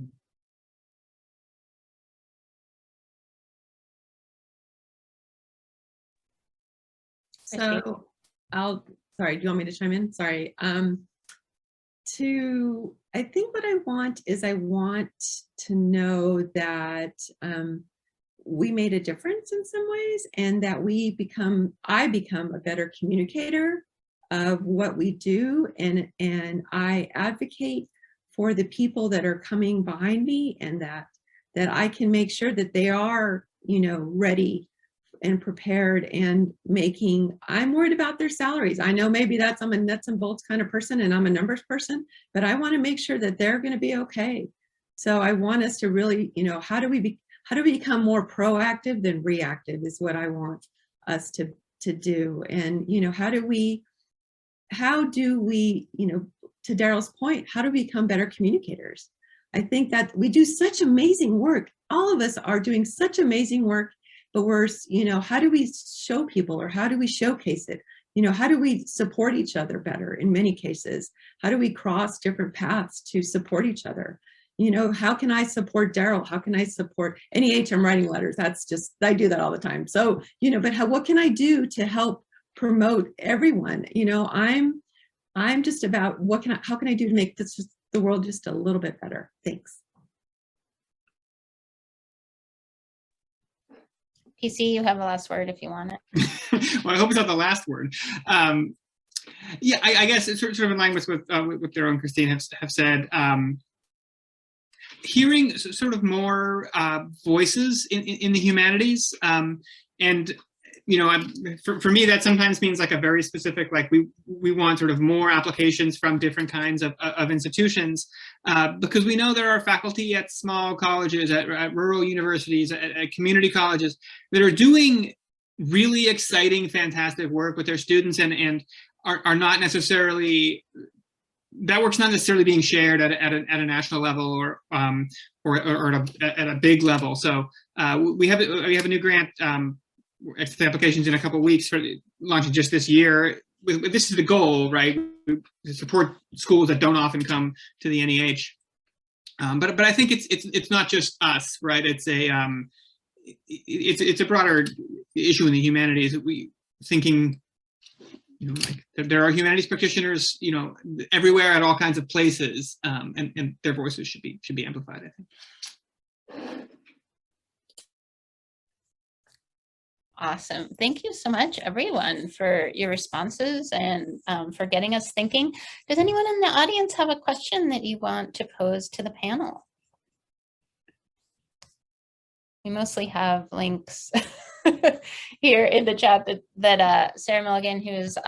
So sorry, do you want me to chime in? Sorry. I think what I want to know that we made a difference in some ways, and that I become a better communicator of what we do, and I advocate for the people that are coming behind me, and that I can make sure that they are, ready and prepared, and I'm worried about their salaries. I know maybe I'm a nuts and bolts kind of person, and I'm a numbers person, but I want to make sure that they're going to be okay. So I want us to really, how do we become more proactive than reactive is what I want us to do. And, how do we, to Darryl's point, how do we become better communicators? I think that we do such amazing work. All of us are doing such amazing work, but we're, how do we show people, or how do we showcase it? How do we support each other better in many cases? How do we cross different paths to support each other? How can I support Darryl? How can I support NEH? I'm writing letters. I do that all the time. So, but what can I do to help promote everyone? I'm just about how can I do to make the world just a little bit better? Thanks.
PC, you have the last word if you want it.
Well, I hope it's not the last word. Yeah, I guess it's sort of in line with what Darryl and Kristine have said. Hearing sort of more voices in the humanities, and for me that sometimes means like a very specific, like we want sort of more applications from different kinds of institutions, because we know there are faculty at small colleges, at rural universities, at community colleges that are doing really exciting, fantastic work with their students, and are not necessarily, that work's not necessarily being shared at a national level or at a big level. So we have a new grant, applications in a couple of weeks for launching just this year. This is the goal, right? To support schools that don't often come to the NEH. But I think it's not just us, right? It's a broader issue in the humanities. We thinking, like there are humanities practitioners, everywhere at all kinds of places, and their voices should be amplified, I think.
Awesome. Thank you so much, everyone, for your responses and for getting us thinking. Does anyone in the audience have a question that you want to pose to the panel? We mostly have links here in the chat that Sarah Milligan, who's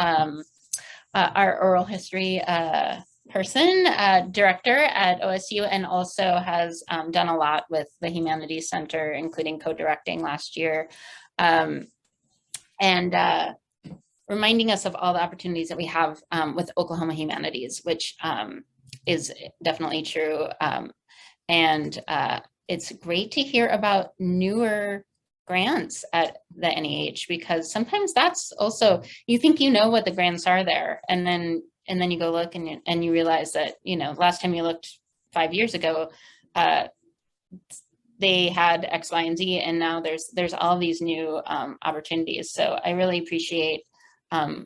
our oral history person, director at OSU, and also has done a lot with the Humanities Center, including co-directing last year, and reminding us of all the opportunities that we have with Oklahoma Humanities, which is definitely true. And it's great to hear about newer grants at the NEH, because sometimes that's also, you think you know what the grants are there, and then you go look and you realize that, last time you looked 5 years ago, they had X, Y, and Z, and now there's all these new opportunities. So I really appreciate all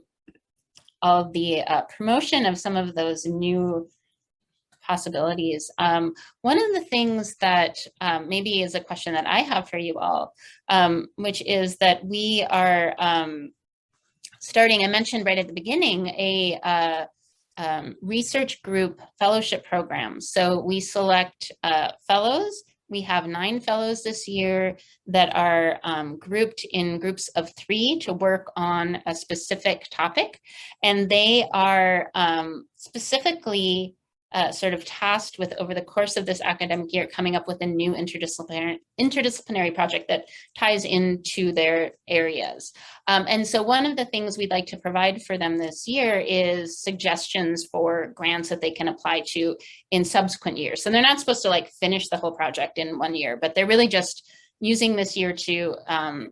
of the promotion of some of those new possibilities. One of the things that maybe is a question that I have for you all, which is that we are starting, I mentioned right at the beginning, a research group fellowship program. So we select fellows. We have 9 fellows this year that are grouped in groups of 3 to work on a specific topic. And they are specifically sort of tasked with, over the course of this academic year, coming up with a new interdisciplinary project that ties into their areas. And so one of the things we'd like to provide for them this year is suggestions for grants that they can apply to in subsequent years. So they're not supposed to like finish the whole project in 1 year, but they're really just using this year to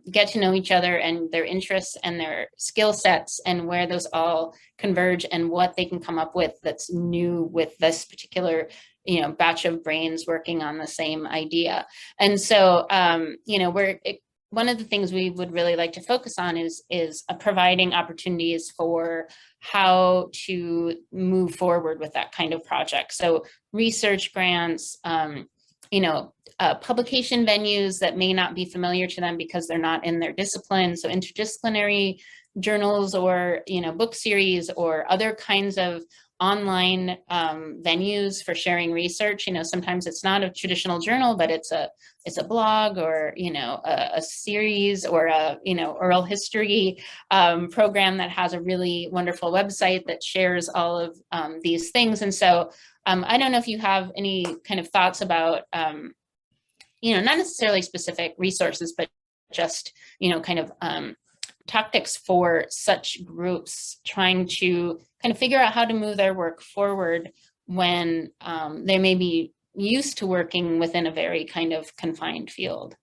get to know each other and their interests and their skill sets and where those all converge and what they can come up with that's new with this particular, you know, batch of brains working on the same idea. And so, you know, one of the things we would really like to focus on is providing opportunities for how to move forward with that kind of project. So research grants, you know, publication venues that may not be familiar to them because they're not in their discipline. So interdisciplinary journals or, you know, book series or other kinds of online venues for sharing research. You know, sometimes it's not a traditional journal, but it's a blog or, you know, a series or a, you know, oral history program that has a really wonderful website that shares all of these things. And so I don't know if you have any kind of thoughts about, you know, not necessarily specific resources, but just, you know, kind of tactics for such groups trying to kind of figure out how to move their work forward when they may be used to working within a very kind of confined field.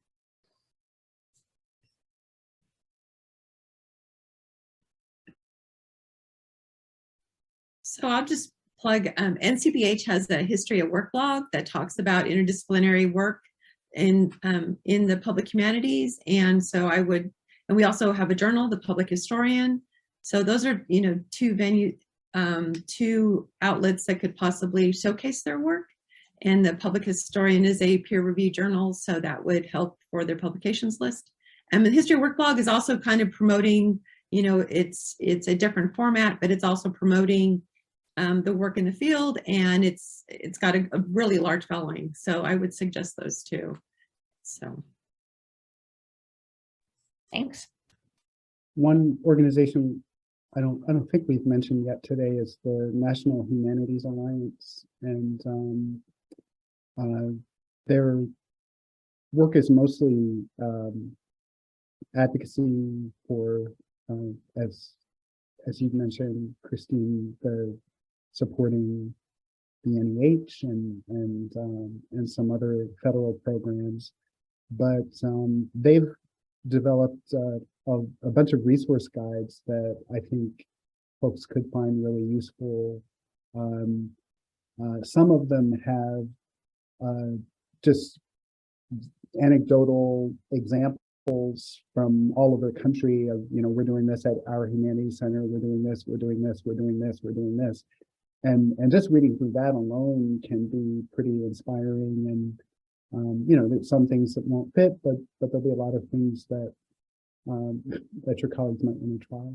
So I'll just plug, NCBH has a history at work blog that talks about interdisciplinary work in the public humanities. And so I would, and we also have a journal, the Public Historian. So those are, you know, two outlets that could possibly showcase their work. And the Public Historian is a peer-reviewed journal, so that would help for their publications list. And the History Work Blog is also kind of promoting, you know, it's a different format, but it's also promoting the work in the field, and it's got a really large following. So I would suggest those two. So.
Thanks.
One organization I don't think we've mentioned yet today is the National Humanities Alliance, and their work is mostly advocacy for, as you mentioned, Kristine, the supporting the NEH and some other federal programs, but they've developed a bunch of resource guides that I think folks could find really useful. Some of them have just anecdotal examples from all over the country of, you know, we're doing this at our Humanities Center, we're doing this, we're doing this, we're doing this, we're doing this. And just reading through that alone can be pretty inspiring. And you know, there's some things that won't fit, but there'll be a lot of things that that your colleagues might want to try.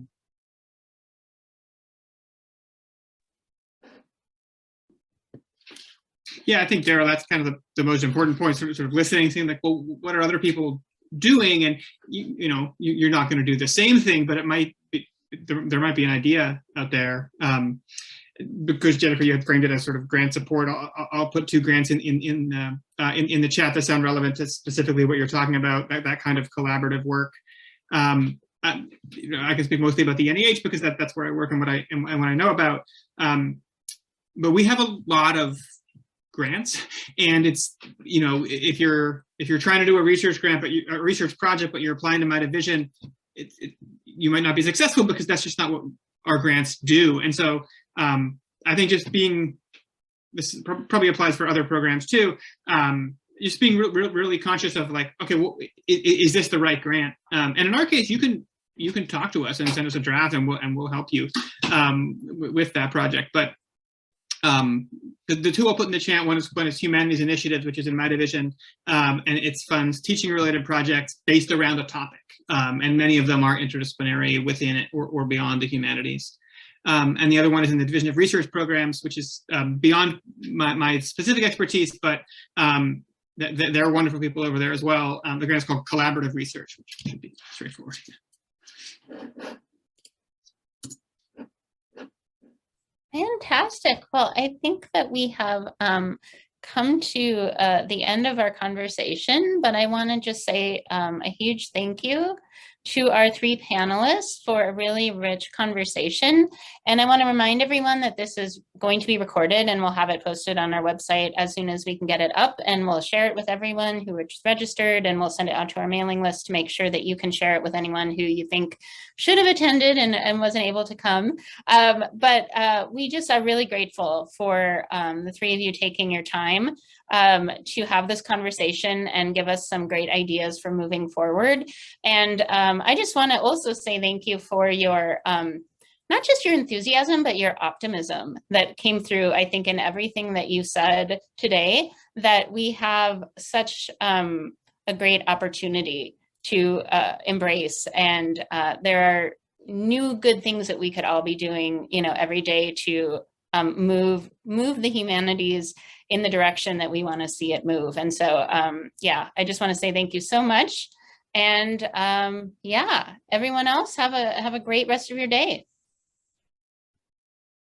Yeah, I think, Darryl, that's kind of the most important point, sort of listening, saying like, well, what are other people doing? And you know, you're not going to do the same thing, but it might be, there might be an idea out there. Because Jennifer, you had framed it as sort of grant support. I'll put 2 grants in the chat that sound relevant to specifically what you're talking about, that kind of collaborative work. You know, I can speak mostly about the NEH because that's where I work and what I know about. But we have a lot of grants, and it's, you know, if you're trying to do a research grant, but a research project, but you're applying to my division, you might not be successful because that's just not what our grants do. And so I think just being, this probably applies for other programs too, just being really conscious of like, okay, well, is this the right grant? And in our case, you can talk to us and send us a draft, and we'll help you with that project. But The two I'll put in the chat, one is Humanities Initiatives, which is in my division, and it funds teaching-related projects based around a topic, and many of them are interdisciplinary within it or beyond the humanities. And the other one is in the Division of Research Programs, which is beyond my specific expertise, but there are wonderful people over there as well. The grant is called Collaborative Research, which should be straightforward.
Fantastic. Well, I think that we have come to the end of our conversation, but I want to just say a huge thank you to our three panelists for a really rich conversation. And I want to remind everyone that this is going to be recorded and we'll have it posted on our website as soon as we can get it up, and we'll share it with everyone who is registered, and we'll send it out to our mailing list to make sure that you can share it with anyone who you think should have attended and wasn't able to come. But we just are really grateful for the three of you taking your time to have this conversation and give us some great ideas for moving forward. And I just want to also say thank you for your, not just your enthusiasm, but your optimism that came through, I think, in everything that you said today, that we have such a great opportunity to embrace. And there are new good things that we could all be doing, you know, every day to move the humanities in the direction that we want to see it move. And so, yeah, I just want to say thank you so much. And yeah, everyone else have a great rest of your day.